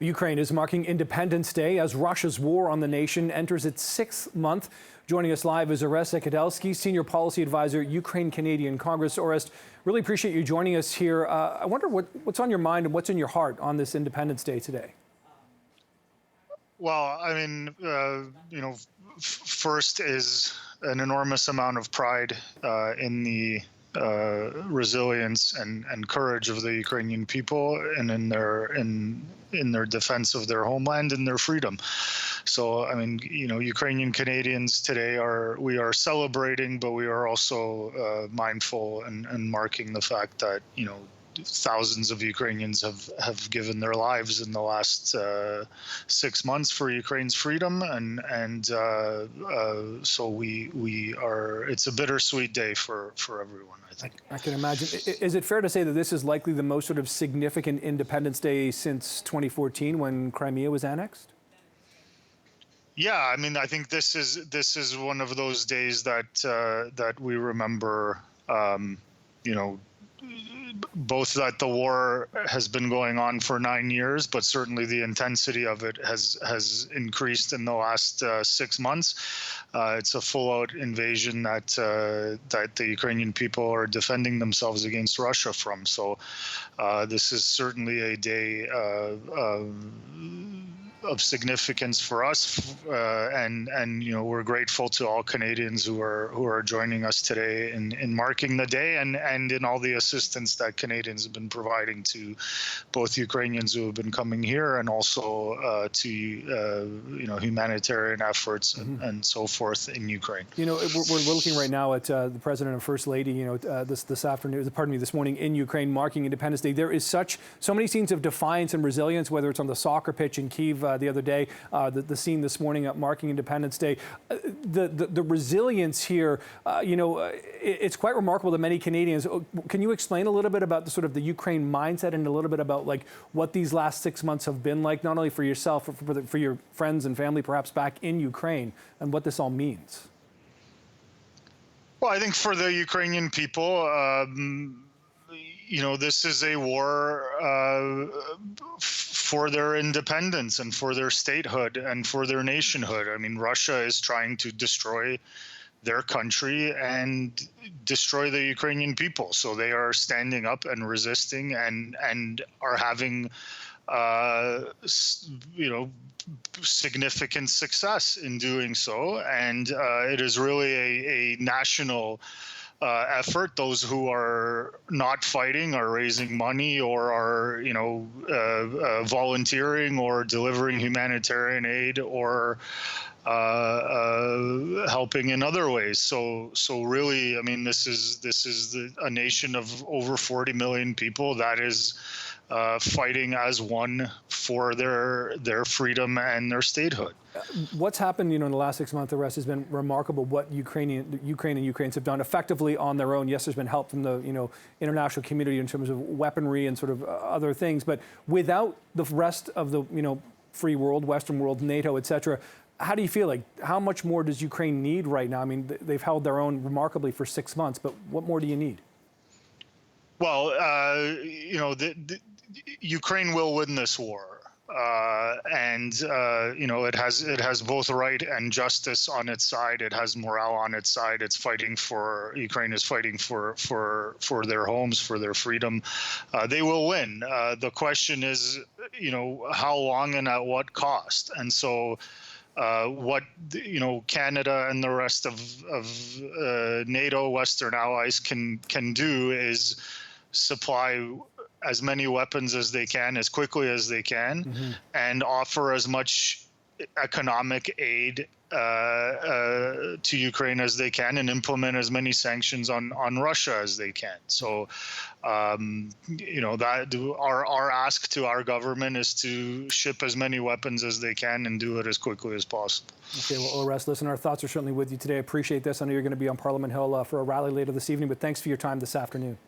Ukraine is marking Independence Day as Russia's war on the nation enters its 6th month. Joining us live is Orest Zakydalsky, Senior Policy Advisor, Ukraine-Canadian Congress. Orest, really appreciate you joining us here. I wonder what's on your mind and what's in your heart on this Independence Day today? Well, I mean, first is an enormous amount of pride in the resilience and courage of the Ukrainian people and in their defense of their homeland and their freedom. So, I mean, Ukrainian Canadians today we are celebrating, but we are also mindful and marking the fact that, thousands of Ukrainians have given their lives in the last 6 months for Ukraine's freedom, and so we are. It's a bittersweet day for everyone, I think. I can imagine. Is it fair to say that this is likely the most sort of significant Independence Day since 2014, when Crimea was annexed? Yeah, I mean, I think this is one of those days that we remember. Both that the war has been going on for 9 years, but certainly the intensity of it has increased in the last 6 months. It's a full-out invasion that the Ukrainian people are defending themselves against Russia from. So this is certainly a day of significance for us, and we're grateful to all Canadians who are joining us today in marking the day and in all the assistance that Canadians have been providing to both Ukrainians who have been coming here and also to humanitarian efforts and so forth in Ukraine. We're looking right now at the President and First Lady. This morning in Ukraine, marking Independence Day. There is so many scenes of defiance and resilience, whether it's on the soccer pitch in Kyiv the other day, the scene this morning at marking Independence Day. The resilience here, it's quite remarkable to many Canadians. Can you explain a little bit about the sort of the Ukraine mindset and a little bit about like what these last 6 months have been like, not only for yourself, but for your friends and family perhaps back in Ukraine, and what this all means? Well, I think for the Ukrainian people, this is a war for their independence and for their statehood and for their nationhood. I mean, Russia is trying to destroy their country and destroy the Ukrainian people. So they are standing up and resisting and are having, significant success in doing so. And it is really a national effort. Those who are not fighting are raising money or are, volunteering or delivering humanitarian aid or helping in other ways. So really, I mean, this is a nation of over 40 million people that is fighting as one for their freedom and their statehood. What's happened, in the last 6 months, the rest has been remarkable. What Ukraine and Ukrainians have done effectively on their own. Yes, there's been help from the international community in terms of weaponry and sort of other things, but without the rest of the free world, Western world, NATO, etc. How do you feel? Like, how much more does Ukraine need right now? I mean, they've held their own remarkably for 6 months, but what more do you need? Well, Ukraine will win this war, and it has both right and justice on its side. It has morale on its side. Ukraine is fighting for their homes, for their freedom. They will win. The question is, how long and at what cost? And so, what Canada and the rest of NATO, Western allies can do is supply as many weapons as they can, as quickly as they can, and offer as much economic aid to Ukraine as they can, and implement as many sanctions on Russia as they can. So, that our ask to our government is to ship as many weapons as they can and do it as quickly as possible. Okay, well, Orest, listen, our thoughts are certainly with you today. I appreciate this. I know you're going to be on Parliament Hill for a rally later this evening, but thanks for your time this afternoon.